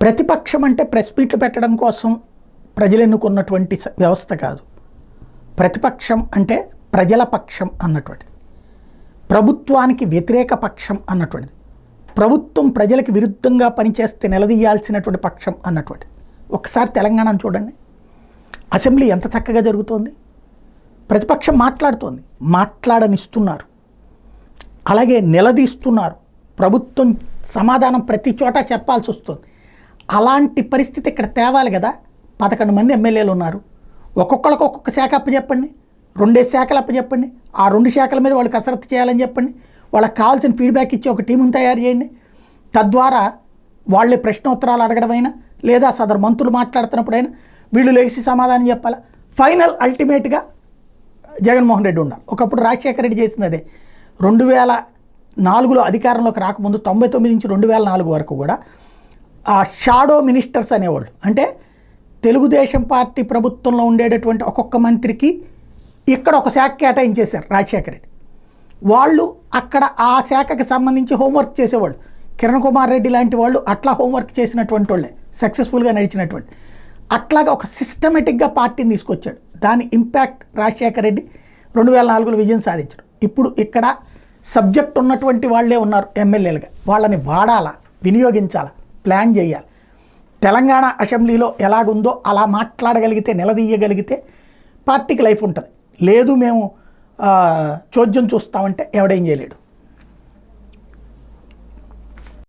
ప్రతిపక్షం అంటే ప్రెస్ మీట్లు పెట్టడం కోసం ప్రజలు ఎన్నుకున్నటువంటి వ్యవస్థ కాదు. ప్రతిపక్షం అంటే ప్రజల పక్షం అన్నటువంటిది, ప్రభుత్వానికి వ్యతిరేక పక్షం అన్నటువంటిది, ప్రభుత్వం ప్రజలకు విరుద్ధంగా పనిచేస్తే నిలదీయాల్సినటువంటి పక్షం అన్నటువంటిది. ఒకసారి తెలంగాణను చూడండి, అసెంబ్లీ ఎంత చక్కగా జరుగుతోంది, ప్రతిపక్షం మాట్లాడుతోంది, మాట్లాడనిస్తున్నారు, అలాగే నిలదీస్తున్నారు, ప్రభుత్వం సమాధానం ప్రతి చోట చెప్పాల్సి వస్తుంది. అలాంటి పరిస్థితి ఇక్కడ తేవాలి కదా. 11 మంది ఎమ్మెల్యేలు ఉన్నారు, ఒక్కొక్కరికి ఒక్కొక్క శాఖ అప్పచెప్పండి, 2 శాఖలు అప్పచెప్పండి, ఆ 2 శాఖల మీద వాళ్ళు కసరత్తు చేయాలని చెప్పండి, వాళ్ళకి కావాల్సిన ఫీడ్బ్యాక్ ఇచ్చి ఒక టీమును తయారు చేయండి. తద్వారా వాళ్ళే ప్రశ్నోత్తరాలు అడగడమైనా లేదా సదరు మంత్రులు మాట్లాడుతున్నప్పుడైనా వీళ్ళు లేచి సమాధానం చెప్పాలా. ఫైనల్ అల్టిమేట్గా జగన్మోహన్ రెడ్డి ఉండాలి. ఒకప్పుడు రాజశేఖర రెడ్డి చేసింది అదే. 2004లో అధికారంలోకి రాకముందు 99 నుంచి 2004 వరకు కూడా ఆ షాడో మినిస్టర్స్ అనేవాళ్ళు, అంటే తెలుగుదేశం పార్టీ ప్రభుత్వంలో ఉండేటటువంటి ఒక్కొక్క మంత్రికి ఇక్కడ ఒక శాఖ కేటాయించేశారు రాజశేఖర రెడ్డి. వాళ్ళు అక్కడ ఆ శాఖకి సంబంధించి హోంవర్క్ చేసేవాళ్ళు. కిరణ్ కుమార్ రెడ్డి లాంటి వాళ్ళు అట్లా హోంవర్క్ చేసినటువంటి వాళ్ళే సక్సెస్ఫుల్గా నడిచినటువంటి. అట్లాగా ఒక సిస్టమేటిక్గా పార్టీని తీసుకొచ్చాడు. దాని ఇంపాక్ట్ రాజశేఖర రెడ్డి 2004లో విజయం సాధించారు. ఇప్పుడు ఇక్కడ సబ్జెక్ట్ ఉన్నటువంటి వాళ్ళే ఉన్నారు ఎమ్మెల్యేలుగా, వాళ్ళని వాడాలా, వినియోగించాలా, ప్లాన్ చేయాలి. తెలంగాణ అసెంబ్లీలో ఎలాగుందో అలా మాట్లాడగలిగితే, నిలదీయగలిగితే పార్టీకి లైఫ్ ఉంటుంది. లేదు మేము చోద్యం చూస్తామంటే ఎవడేం చేయలేడు.